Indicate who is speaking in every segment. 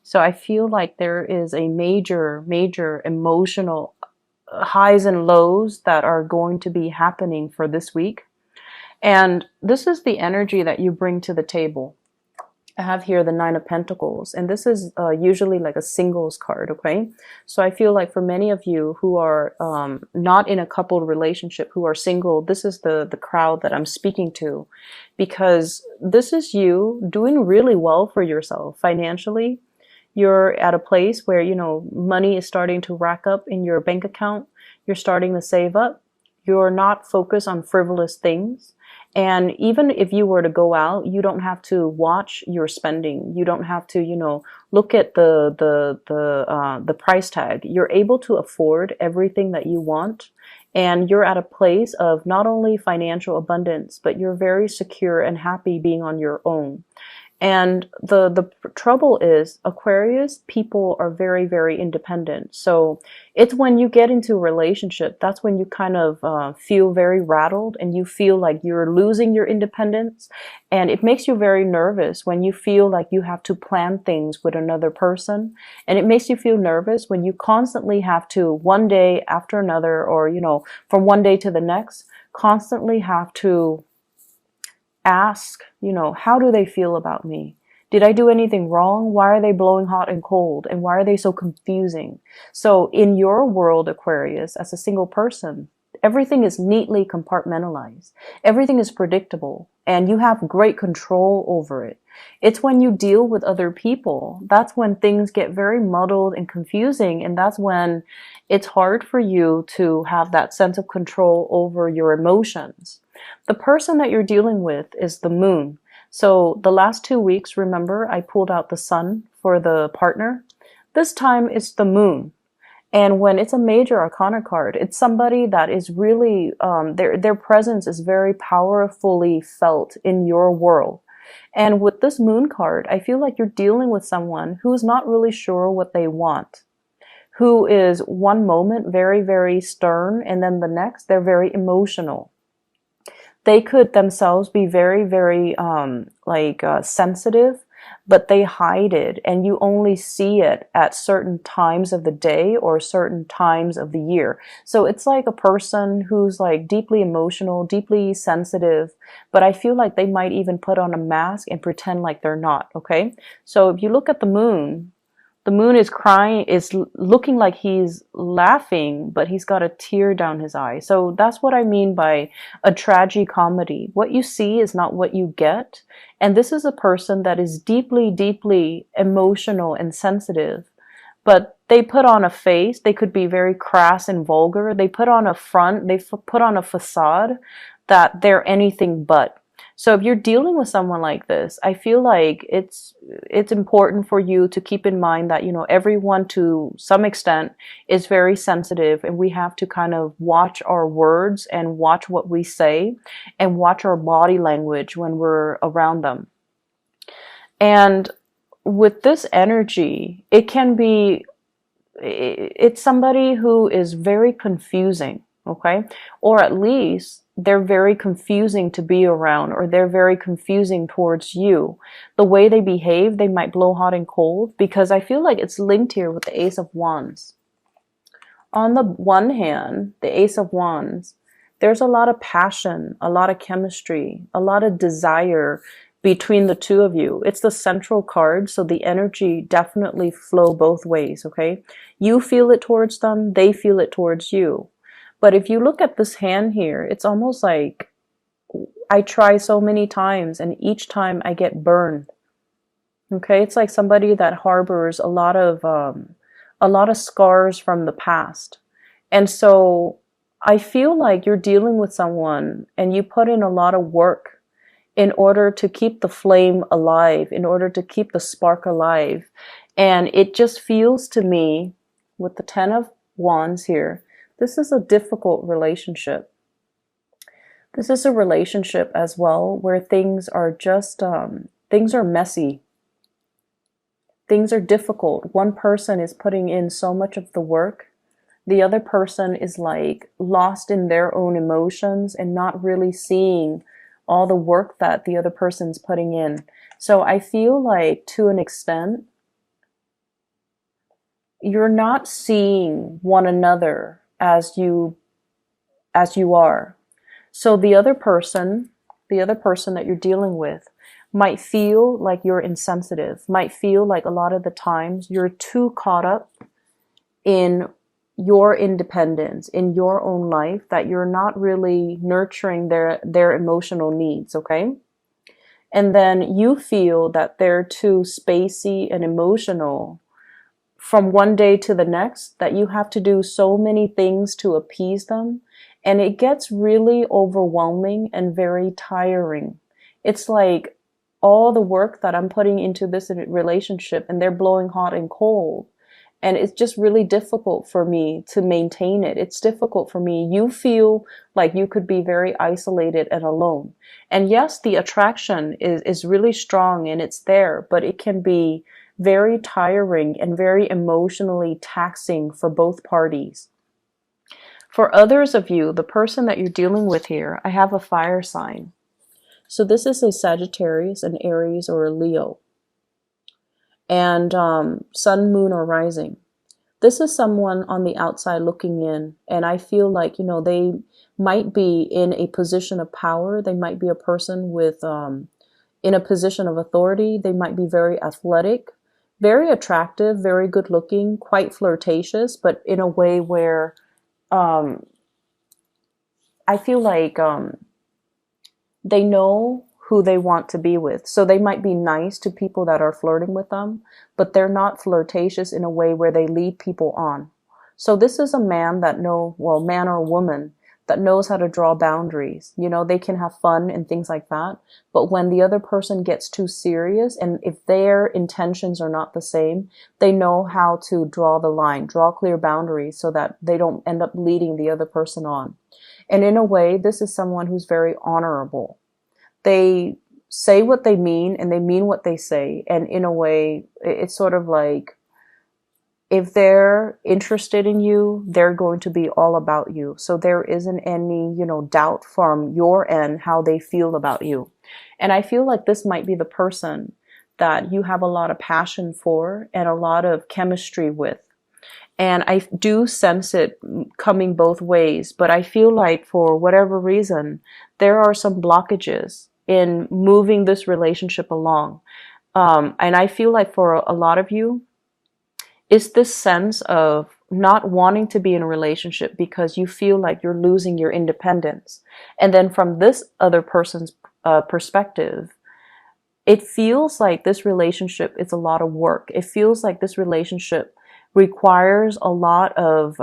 Speaker 1: So I feel like there is a major emotional highs and lows that are going to be happening for this week. And this is the energy that you bring to the table. I have here the Nine of Pentacles, and this is usually like a singles card, okay? So I feel like for many of you who are not in a coupled relationship, who are single, this is the crowd that I'm speaking to, because this is you doing really well for yourself financially. You're at a place where, you know, money is starting to rack up in your bank account. You're starting to save up. You're not focused on frivolous things. And even if you were to go out, you don't have to watch your spending. You don't have to, you know, look at the price tag. You're able to afford everything that you want. And you're at a place of not only financial abundance, but you're very secure and happy being on your own. And the trouble is, Aquarius people are very independent. So it's when you get into a relationship, that's when you kind of feel very rattled and you feel like you're losing your independence. And it makes you very nervous when you feel like you have to plan things with another person. And it makes you feel nervous when you constantly have to, one day after another, or, you know, from one day to the next, constantly have to ask, you know, how do they feel about me? Did I do anything wrong? Why are they blowing hot and cold? And why are they so confusing? So in your world, Aquarius, as a single person, everything is neatly compartmentalized. Everything is predictable and you have great control over it. It's when you deal with other people, that's when things get very muddled and confusing. And that's when it's hard for you to have that sense of control over your emotions. The person that you're dealing with is the moon. So the last 2 weeks, remember, I pulled out the sun for the partner. This time it's the moon. And when it's a major arcana card, it's somebody that is really, their presence is very powerfully felt in your world. And with this moon card, I feel like you're dealing with someone who's not really sure what they want, who is one moment very stern, and then the next, they're very emotional. They could themselves be very sensitive, but they hide it and you only see it at certain times of the day or certain times of the year. So it's like a person who's like deeply emotional, deeply sensitive, but I feel like they might even put on a mask and pretend like they're not, okay? So if you look at the moon is crying, is looking like he's laughing, but he's got a tear down his eye. So that's what I mean by a tragicomedy. What you see is not what you get. And this is a person that is deeply emotional and sensitive, but they put on a face. They could be very crass and vulgar. They put on a front, they put on a facade that they're anything but. So if you're dealing with someone like this, I feel like it's important for you to keep in mind that, you know, everyone to some extent is very sensitive, and we have to kind of watch our words and watch what we say and watch our body language when we're around them. And with this energy, it's somebody who is very confusing, okay? Or at least they're very confusing to be around, or they're very confusing towards you. The way they behave, they might blow hot and cold, because I feel like it's linked here with the Ace of Wands. On the one hand, the Ace of Wands, there's a lot of passion, a lot of chemistry, a lot of desire between the two of you. It's the central card, so the energy definitely flow both ways, okay? You feel it towards them, they feel it towards you. But if you look at this hand here, it's almost like I try so many times and each time I get burned. Okay, it's like somebody that harbors a lot of scars from the past. And so I feel like you're dealing with someone and you put in a lot of work in order to keep the flame alive, in order to keep the spark alive. And it just feels to me, with the Ten of Wands here, this is a difficult relationship. This is a relationship as well where things are just, things are messy. Things are difficult. One person is putting in so much of the work. The other person is like lost in their own emotions and not really seeing all the work that the other person's putting in. So I feel like to an extent, you're not seeing one another as you are. So the other person that you're dealing with might feel like you're insensitive, might feel like a lot of the times you're too caught up in your independence, in your own life, that you're not really nurturing their emotional needs, okay? And then you feel that they're too spacey and emotional from one day to the next, that you have to do so many things to appease them. And it gets really overwhelming and very tiring. It's like all the work that I'm putting into this relationship and they're blowing hot and cold. And it's just really difficult for me to maintain it. It's difficult for me. You feel like you could be very isolated and alone. And yes, the attraction is really strong and it's there, but it can be very tiring and very emotionally taxing for both parties. For others of you, the person that you're dealing with here, I have a fire sign. So this is a Sagittarius, an Aries, or a Leo. And sun, moon, or rising. This is someone on the outside looking in. And I feel like, they might be in a position of power. They might be a person with, in a position of authority. They might be very athletic, very attractive, very good looking, quite flirtatious, but in a way where I feel like they know who they want to be with. So they might be nice to people that are flirting with them, but they're not flirtatious in a way where they lead people on. So this is a man man or woman that knows how to draw boundaries. They can have fun and things like that. But when the other person gets too serious, and if their intentions are not the same, they know how to draw the line, draw clear boundaries so that they don't end up leading the other person on. And in a way, this is someone who's very honorable. They say what they mean and they mean what they say. And in a way, it's sort of like, if they're interested in you, they're going to be all about you. So there isn't any, doubt from your end how they feel about you. And I feel like this might be the person that you have a lot of passion for and a lot of chemistry with. And I do sense it coming both ways, but I feel like for whatever reason, there are some blockages in moving this relationship along. And I feel like for a lot of you, it's this sense of not wanting to be in a relationship because you feel like you're losing your independence. And then from this other person's perspective, it feels like this relationship is a lot of work. It feels like this relationship requires a lot of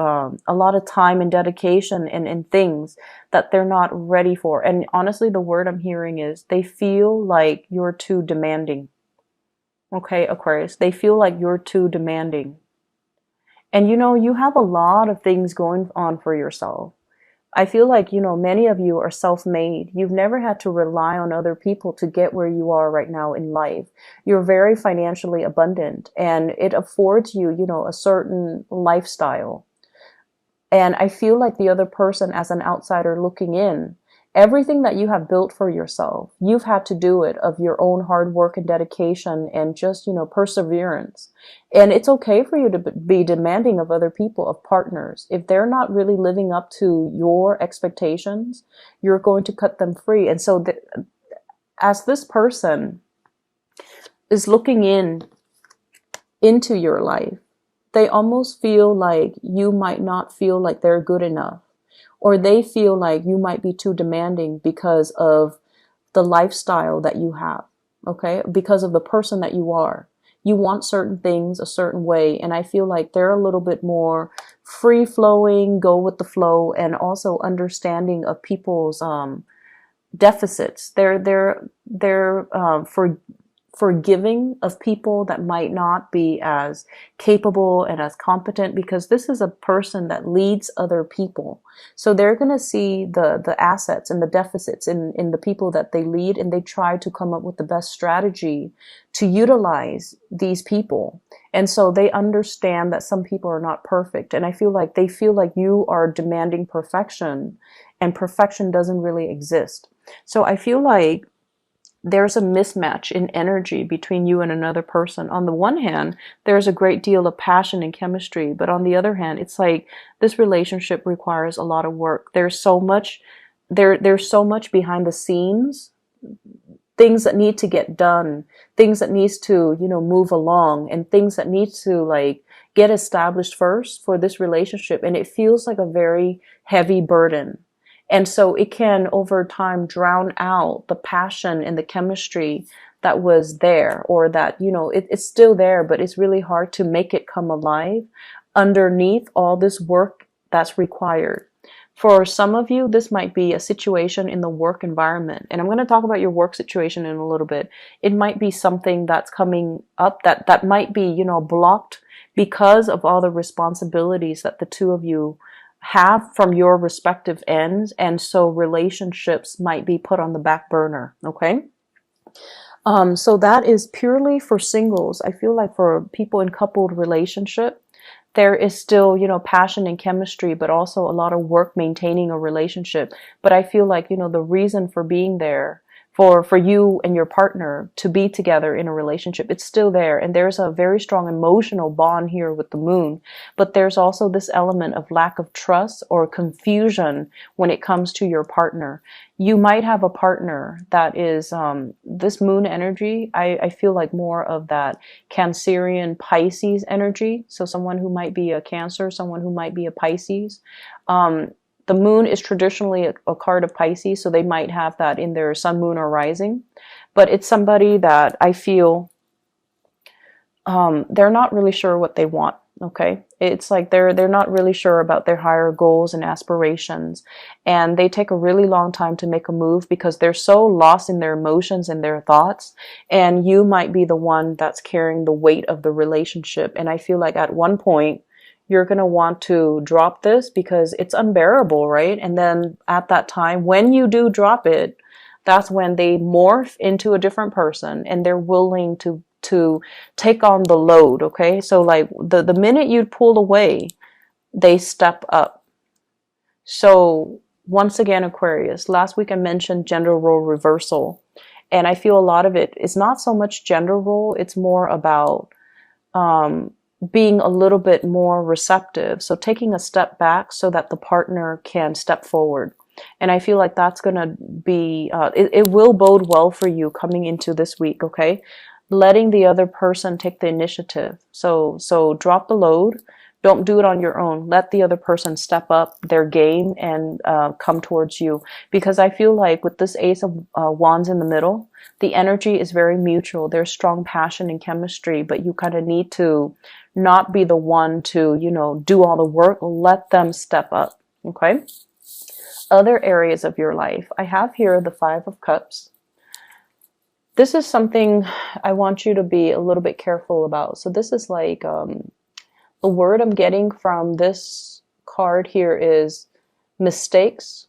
Speaker 1: time and dedication and things that they're not ready for. And honestly, the word I'm hearing is they feel like you're too demanding. Okay, Aquarius, they feel like you're too demanding. And you have a lot of things going on for yourself. I feel like, many of you are self-made. You've never had to rely on other people to get where you are right now in life. You're very financially abundant and it affords you, a certain lifestyle. And I feel like the other person, as an outsider looking in, everything that you have built for yourself, you've had to do it of your own hard work and dedication and just, perseverance. And it's okay for you to be demanding of other people, of partners. If they're not really living up to your expectations, you're going to cut them free. And so as this person is looking into your life, they almost feel like you might not feel like they're good enough. Or they feel like you might be too demanding because of the lifestyle that you have, okay? Because of the person that you are. You want certain things a certain way, and I feel like they're a little bit more free-flowing, go with the flow, and also understanding of people's deficits. They're forgiving of people that might not be as capable and as competent, because this is a person that leads other people. So they're going to see the assets and the deficits in the people that they lead, and they try to come up with the best strategy to utilize these people. And so they understand that some people are not perfect. And I feel like they feel like you are demanding perfection, and perfection doesn't really exist. So I feel like there's a mismatch in energy between you and another person. On the one hand, there's a great deal of passion and chemistry, but on the other hand, it's like this relationship requires a lot of work. There's so much behind the scenes, things that need to get done, things that needs to, move along, and things that need to like get established first for this relationship. And it feels like a very heavy burden. And so it can over time drown out the passion and the chemistry that was there, or that, it's still there, but it's really hard to make it come alive underneath all this work that's required. For some of you, this might be a situation in the work environment. And I'm going to talk about your work situation in a little bit. It might be something that's coming up that might be, blocked because of all the responsibilities that the two of you have from your respective ends. And so relationships might be put on the back burner. Okay. So that is purely for singles. I feel like for people in coupled relationship, there is still, passion and chemistry, but also a lot of work maintaining a relationship. But I feel like, the reason for being there for you and your partner to be together in a relationship, it's still there. And there's a very strong emotional bond here with the moon. But there's also this element of lack of trust or confusion when it comes to your partner. You might have a partner that is this moon energy. I feel like more of that Cancerian Pisces energy. So someone who might be a Cancer, someone who might be a Pisces. The moon is traditionally a card of Pisces, so they might have that in their sun, moon, or rising. But it's somebody that I feel they're not really sure what they want. Okay, it's like they're not really sure about their higher goals and aspirations, and they take a really long time to make a move because they're so lost in their emotions and their thoughts. And you might be the one that's carrying the weight of the relationship. And I feel like at one point you're going to want to drop this because it's unbearable, right? And then at that time, when you do drop it, that's when they morph into a different person and they're willing to take on the load, okay? So like the minute you pull away, they step up. So once again, Aquarius, last week I mentioned gender role reversal. And I feel a lot of it is not so much gender role, it's more about being a little bit more receptive. So taking a step back so that the partner can step forward. And I feel like that's going to be, it will bode well for you coming into this week, okay? Letting the other person take the initiative. So drop the load. Don't do it on your own. Let the other person step up their game and come towards you. Because I feel like with this Ace of Wands in the middle, the energy is very mutual. There's strong passion and chemistry, but you kind of need to not be the one to, do all the work. Let them step up, okay? Other areas of your life. I have here the Five of Cups. This is something I want you to be a little bit careful about. So this is like, the word I'm getting from this card here is mistakes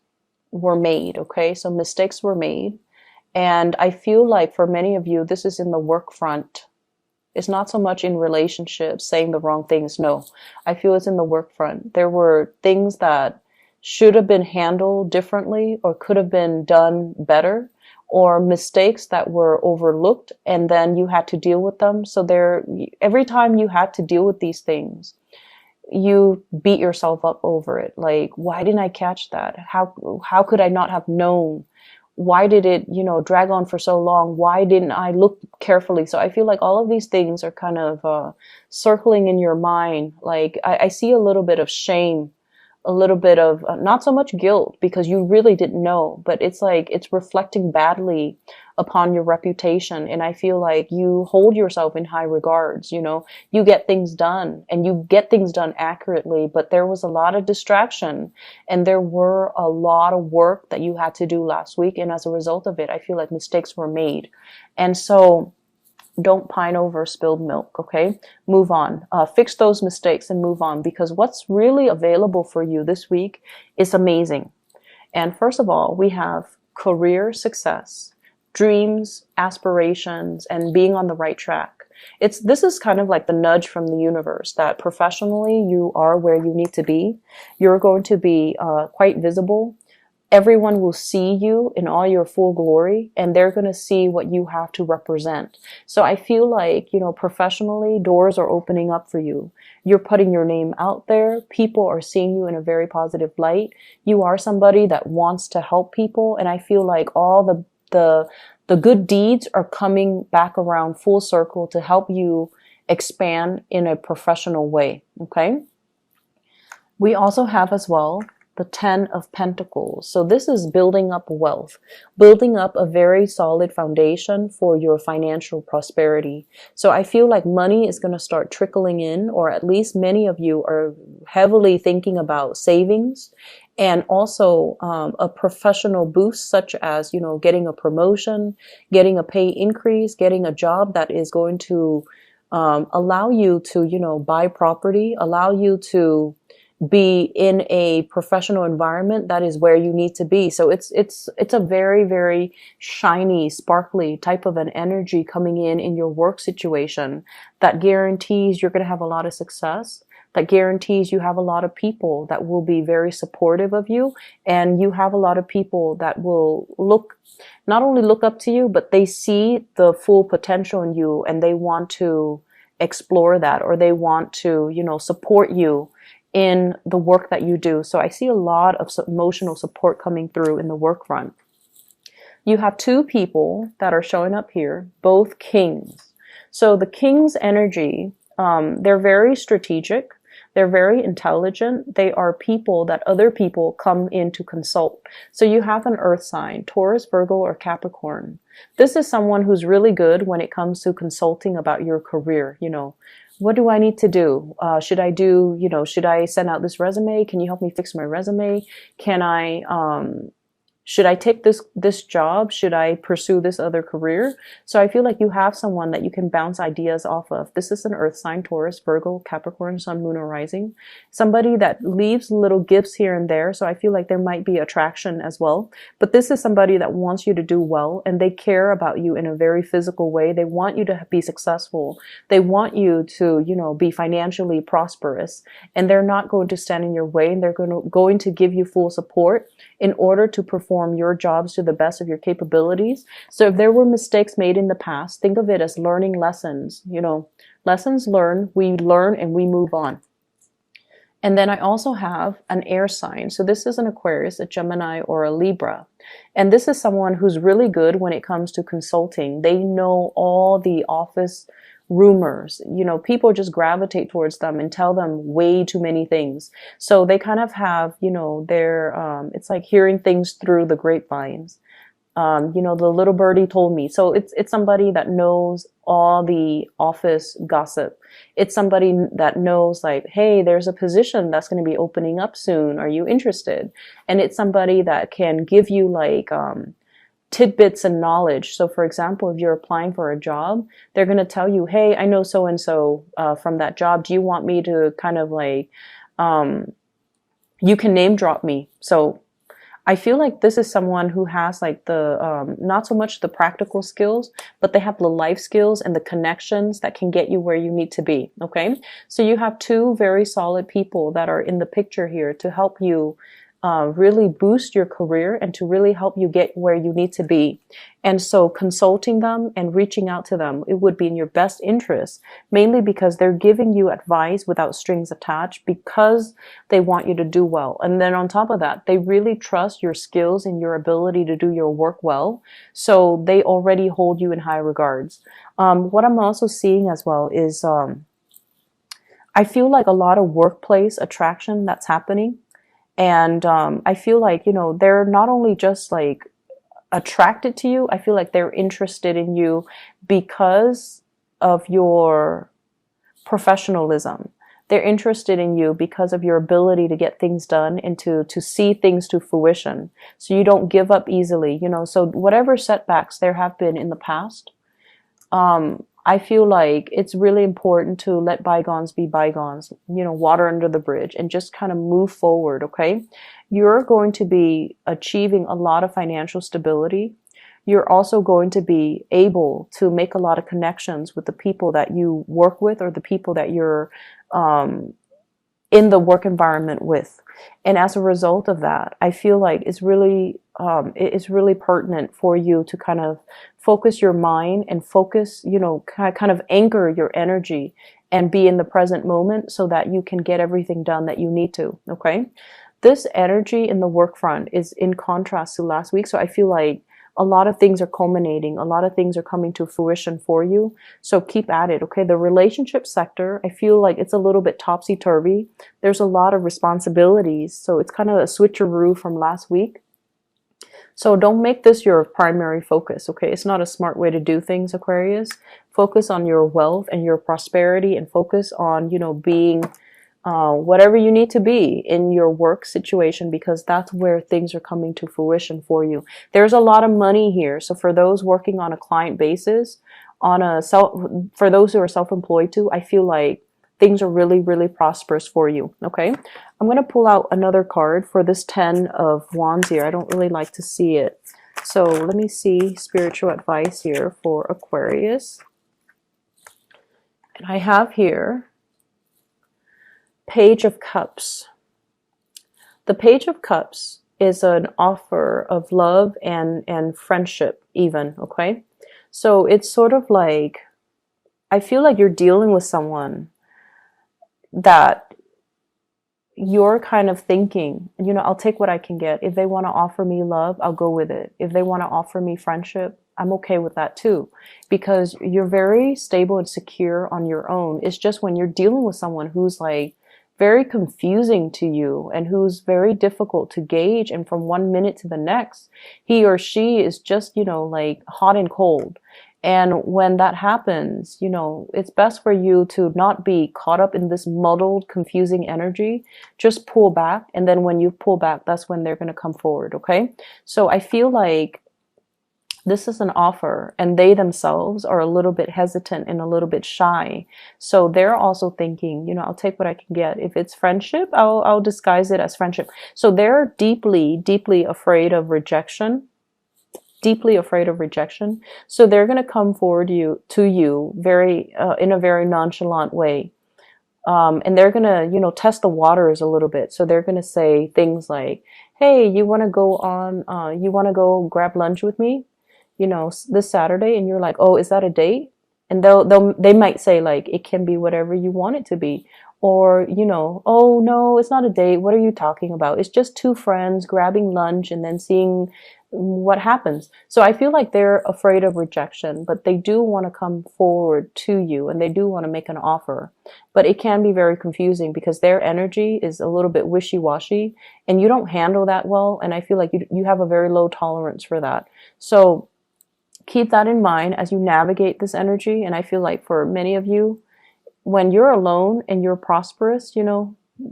Speaker 1: were made, okay? So mistakes were made. And I feel like for many of you, this is in the work front. It's not so much in relationships, saying the wrong things. No, I feel it's in the work front. There were things that should have been handled differently or could have been done better, or mistakes that were overlooked and then you had to deal with them. So every time you had to deal with these things, you beat yourself up over it. Like, why didn't I catch that? How could I not have known? Why did it, drag on for so long? Why didn't I look carefully? So I feel like all of these things are kind of circling in your mind. Like I see a little bit of shame, a little bit of not so much guilt because you really didn't know, but it's like it's reflecting badly upon your reputation. And I feel like you hold yourself in high regards, you get things done and you get things done accurately, but there was a lot of distraction and there were a lot of work that you had to do last week. And as a result of it, I feel like mistakes were made. And so don't pine over spilled milk, okay? Move on. Fix those mistakes and move on, because what's really available for you this week is amazing. And first of all, we have career success, dreams, aspirations, and being on the right track. This is kind of like the nudge from the universe that professionally you are where you need to be. You're going to be quite visible. everyone will see you in all your full glory, and they're going to see what you have to represent. So I feel like, professionally, doors are opening up for you. You're putting your name out there. People are seeing you in a very positive light. You are somebody that wants to help people. And I feel like all the good deeds are coming back around full circle to help you expand in a professional way. Okay. We also have as well the 10 of Pentacles. So this is building up wealth, building up a very solid foundation for your financial prosperity. So I feel like money is going to start trickling in, or at least many of you are heavily thinking about savings, and also a professional boost, such as, getting a promotion, getting a pay increase, getting a job that is going to allow you to, buy property, allow you to be in a professional environment that is where you need to be. So it's a very, very shiny, sparkly type of an energy coming in your work situation that guarantees you're going to have a lot of success, that guarantees you have a lot of people that will be very supportive of you, and you have a lot of people that will not only look up to you, but they see the full potential in you, and they want to explore that, or they want to, support you in the work that you do. So I see a lot of emotional support coming through in the work front. You have two people that are showing up here, both kings. So the king's energy, they're very strategic. They're very intelligent. They are people that other people come in to consult. So you have an earth sign, Taurus, Virgo, or Capricorn. This is someone who's really good when it comes to consulting about your career. What do I need to do? Should I send out this resume? Can you help me fix my resume? Should I take this job? Should I pursue this other career? So I feel like you have someone that you can bounce ideas off of. This is an earth sign, Taurus, Virgo, Capricorn, Sun, Moon, or Rising. Somebody that leaves little gifts here and there. So I feel like there might be attraction as well. But this is somebody that wants you to do well, and they care about you in a very physical way. They want you to be successful. They want you to, be financially prosperous, and they're not going to stand in your way, and they're going to give you full support in order to perform your jobs to the best of your capabilities. So if there were mistakes made in the past, think of it as learning lessons. Lessons learned, we learn and we move on. And then I also have an air sign. So this is an Aquarius, a Gemini, or a Libra. And this is someone who's really good when it comes to consulting. They know all the office rumors. People just gravitate towards them and tell them way too many things. So they kind of have, their, it's like hearing things through the grapevines. The little birdie told me. So it's somebody that knows all the office gossip. It's somebody that knows, like, hey, there's a position that's going to be opening up soon. Are you interested? And it's somebody that can give you like, tidbits and knowledge. So for example, if you're applying for a job, they're going to tell you, hey, I know so-and-so from that job. Do you want me to kind of like, you can name drop me. So I feel like this is someone who has like the, not so much the practical skills, but they have the life skills and the connections that can get you where you need to be. Okay. So you have two very solid people that are in the picture here to help you really boost your career and to really help you get where you need to be. And so consulting them and reaching out to them, it would be in your best interest, mainly because they're giving you advice without strings attached, because they want you to do well. And then on top of that, they really trust your skills and your ability to do your work well. So they already hold you in high regards. What I'm also seeing as well is, I feel like a lot of workplace attraction that's happening. And I feel like, they're not only just like attracted to you, I feel like they're interested in you because of your professionalism. They're interested in you because of your ability to get things done and to see things to fruition. So you don't give up easily, so whatever setbacks there have been in the past, I feel like it's really important to let bygones be bygones, water under the bridge, and just kind of move forward, okay? You're going to be achieving a lot of financial stability. You're also going to be able to make a lot of connections with the people that you work with, or the people that you're in the work environment with. And as a result of that, I feel like it's really pertinent for you to kind of focus your mind and focus, kind of anchor your energy and be in the present moment so that you can get everything done that you need to. Okay. This energy in the work front is in contrast to last week. So I feel like a lot of things are culminating. A lot of things are coming to fruition for you. So keep at it, okay? The relationship sector, I feel like it's a little bit topsy-turvy. There's a lot of responsibilities. So it's kind of a switcheroo from last week. So don't make this your primary focus, okay? It's not a smart way to do things, Aquarius. Focus on your wealth and your prosperity, and focus on, being whatever you need to be in your work situation, because that's where things are coming to fruition for you. There's a lot of money here. So for those working on a client basis, for those who are self-employed too, I feel like things are really, really prosperous for you. Okay. I'm going to pull out another card for this 10 of Wands here. I don't really like to see it. So let me see spiritual advice here for Aquarius. And I have here Page of Cups. The Page of Cups is an offer of love and friendship even, okay? So it's sort of like, I feel like you're dealing with someone that you're kind of thinking, I'll take what I can get. If they want to offer me love, I'll go with it. If they want to offer me friendship, I'm okay with that too, because you're very stable and secure on your own. It's just when you're dealing with someone who's like very confusing to you and who's very difficult to gauge, and from one minute to the next, he or she is just, like hot and cold. And when that happens, it's best for you to not be caught up in this muddled, confusing energy. Just pull back. And then when you pull back, that's when they're going to come forward. Okay. So I feel like this is an offer, and they themselves are a little bit hesitant and a little bit shy. So they're also thinking, I'll take what I can get. If it's friendship, I'll disguise it as friendship. So they're deeply, deeply afraid of rejection. Deeply afraid of rejection. So they're going to come forward to you very in a very nonchalant way. And they're going to, test the waters a little bit. So they're going to say things like, hey, you want to go grab lunch with me, this Saturday? And you're like, oh, is that a date? And they might say like, it can be whatever you want it to be. Or, oh no, it's not a date. What are you talking about? It's just two friends grabbing lunch and then seeing what happens. So I feel like they're afraid of rejection, but they do want to come forward to you, and they do want to make an offer. But it can be very confusing because their energy is a little bit wishy-washy, and you don't handle that well. And I feel like you have a very low tolerance for that. So keep that in mind as you navigate this energy. And I feel like for many of you, when you're alone and you're prosperous,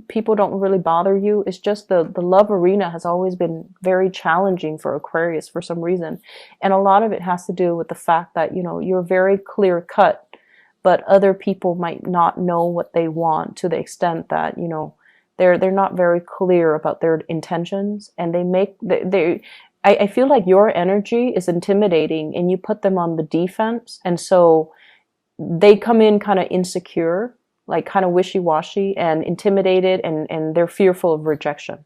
Speaker 1: people don't really bother you. It's just the love arena has always been very challenging for Aquarius for some reason. And a lot of it has to do with the fact that, you're very clear cut, but other people might not know what they want to the extent that, they're not very clear about their intentions, and I feel like your energy is intimidating and you put them on the defense. And so they come in kind of insecure, like kind of wishy-washy and intimidated, and they're fearful of rejection.